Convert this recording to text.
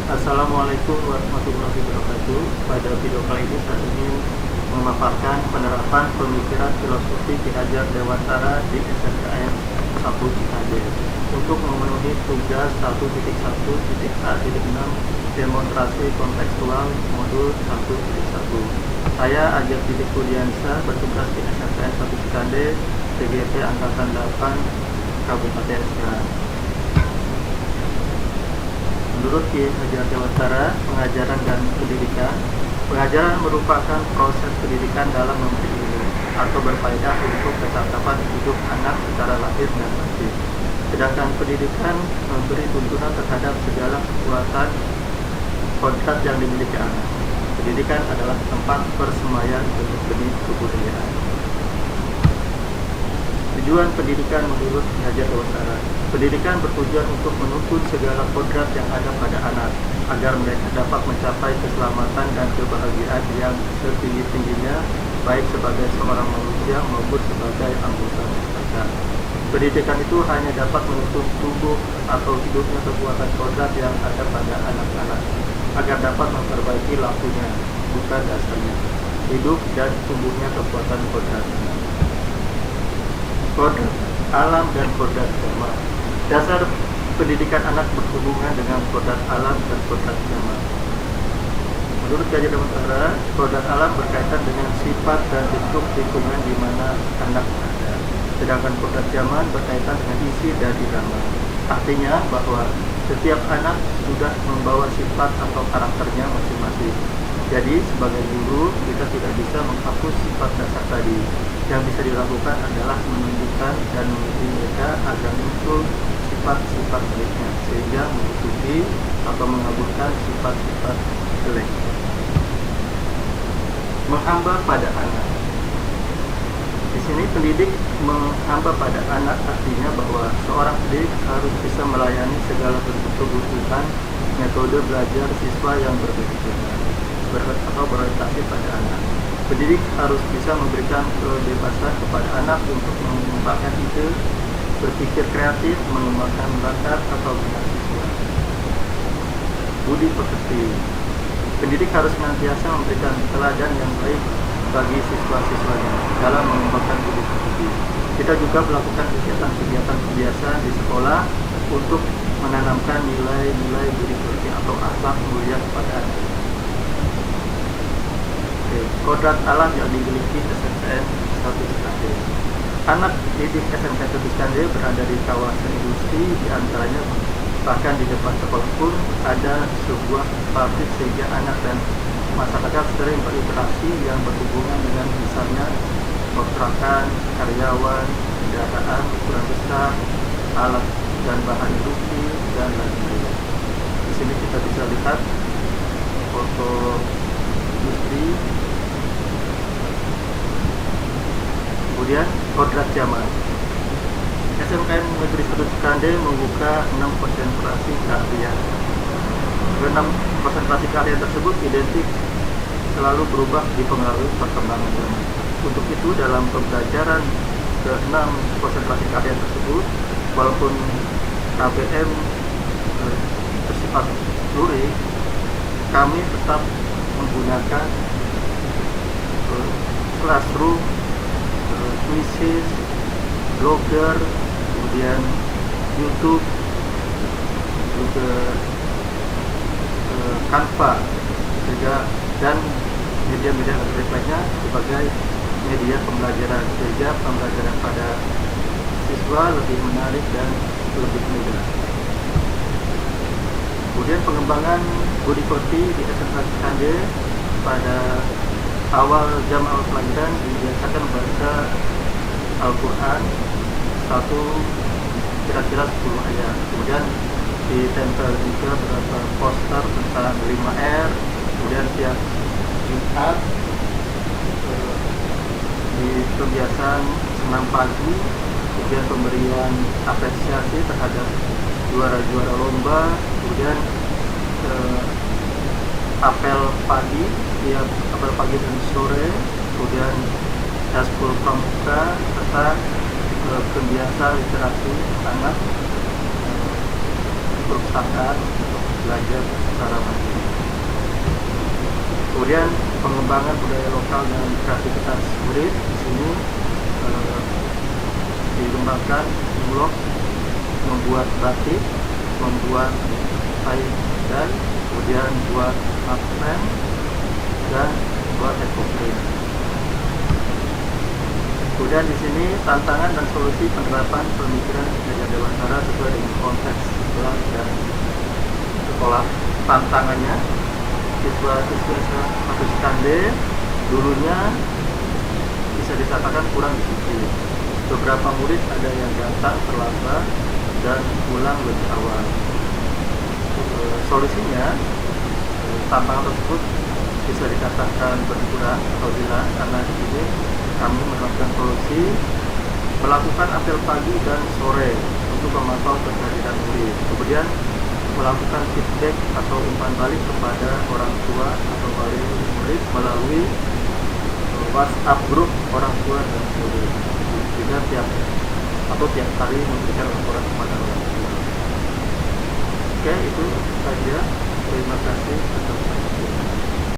Assalamualaikum warahmatullahi wabarakatuh. Pada video kali ini saya ingin memaparkan penerapan pemikiran filosofi Ki Hajar Dewantara di SNKN 1 Cikande untuk memenuhi tugas 1.1.A.6 demonstrasi kontekstual modul 1.1. Saya Ajat Titik Budiansa, bertugas di SNKN 1 Cikande, TGP Angkatan 8, Kabupaten Serang. Menurut Ki Hajar Dewantara, pengajaran dan pengajaran merupakan proses pendidikan dalam memberi ilmu atau berfaedah untuk kecakapan hidup anak secara lahir dan batin. Sedangkan pendidikan memberi tuntunan terhadap segala kekuatan kodrat yang dimiliki anak. Pendidikan adalah tempat persemaian untuk benih kebudayaan. Tujuan pendidikan menurut Ki Hajar Dewantara, pendidikan bertujuan untuk menuntun segala kodrat yang ada pada anak agar mereka dapat mencapai keselamatan dan kebahagiaan yang setinggi-tingginya, baik sebagai seorang manusia maupun sebagai anggota masyarakat. Pendidikan itu hanya dapat menuntun tumbuh atau hidupnya kekuatan kodrat yang ada pada anak-anak agar dapat memperbaiki lakunya, bukan dasarnya, hidup dan tumbuhnya kekuatan kodrat. Kodrat alam dan kodrat zaman. Dasar pendidikan anak berhubungan dengan kodrat alam dan kodrat zaman. Menurut Ki Hajar Dewantara, kodrat alam berkaitan dengan sifat dan bentuk lingkungan di mana anak ada. Sedangkan kodrat zaman berkaitan dengan isi dan irama. Artinya bahwa setiap anak sudah membawa sifat atau karakternya masing-masing. Jadi sebagai guru kita tidak bisa menghapus sifat dasar tadi. Yang bisa dilakukan adalah menunjukkan dan mendidik mereka agar muncul sifat-sifat baiknya, sehingga menutupi atau mengaburkan sifat-sifat jelek. Menghamba pada anak. Di sini pendidik menghamba pada anak artinya bahwa seorang pendidik harus bisa melayani segala bentuk kebutuhan metode belajar siswa yang berbeda atau berorientasi pada anak. Pendidik harus bisa memberikan kebebasan kepada anak untuk mengembangkan ide, berpikir kreatif, mengembangkan bakat atau minat siswa. Budi pekerti. Pendidik harus senantiasa memberikan teladan yang baik bagi siswa-siswanya dalam mengembangkan budi pekerti. Kita juga melakukan kegiatan-kegiatan kebiasaan di sekolah untuk menanamkan nilai-nilai budi pekerti atau akhlak mulia kepada anak. Kodrat alam yang dimiliki SNKN 1 Cikande. Anak didik SNKN 1 Cikande berada di kawasan industri, diantaranya bahkan di depan sekolah pun ada sebuah pabrik sehingga anak dan masyarakat sering berinteraksi yang berhubungan dengan misalnya kontrakan, karyawan, kendaraan ukuran besar, alat dan bahan industri dan lain-lain. Di sini kita bisa lihat foto industri. Kemudian kodrat zaman. SNKN Negeri 1 Cikande membuka 6 konsentrasi keahlian. Ke-6 konsentrasi keahlian tersebut identik selalu berubah dipengaruhi perkembangan zaman. Untuk itu dalam pembelajaran ke-6 konsentrasi keahlian tersebut, walaupun KBM bersifat luring, kami tetap menggunakan classroom, Quizzes, blogger, kemudian YouTube, juga Canva, dan media-media elektronik lainnya sebagai media pembelajaran, sehingga pembelajaran pada siswa lebih menarik dan lebih mudah. Kemudian pengembangan budi pekerti di SNKN Cikande. Pada awal jam awal pelajaran dibiasakan membaca Al-Quran kira-kira 10 ayat. Kemudian ditempel juga beberapa poster tentang 5R. Kemudian tiap Jumat di kebiasaan senam pagi, kemudian pemberian apresiasi terhadap juara-juara lomba. Kemudian apel pagi, tiap apel pagi dan sore. Kemudian Eskul Pramuka serta kebiasaan literasi anak, perpustakaan untuk belajar secara mandiri. Kemudian pengembangan budaya lokal dan kreativitas murid di sini dikembangkan mulok membuat batik, membuat kain dan kemudian buat makren dan buat ekoprint. Kemudian di sini tantangan dan solusi penerapan pemikiran Gajah Dewantara sesuai dengan konteks sekolah dan sekolah. Tantangannya siswa-siswa kampus Kande dulunya bisa dikatakan kurang disiplin. Beberapa murid ada yang datang terlambat dan pulang lebih awal. Solusinya, tantangan tersebut bisa dikatakan berkurang atau hilang karena di sini kami melakukan solusi melakukan apel pagi dan sore untuk memantau kehadiran murid. Kemudian melakukan feedback atau umpan balik kepada orang tua atau wali murid melalui WhatsApp grup orang tua dan murid. Juga tiap hari memberikan laporan kepada orang tua. Oke, itu saja. Terima kasih atas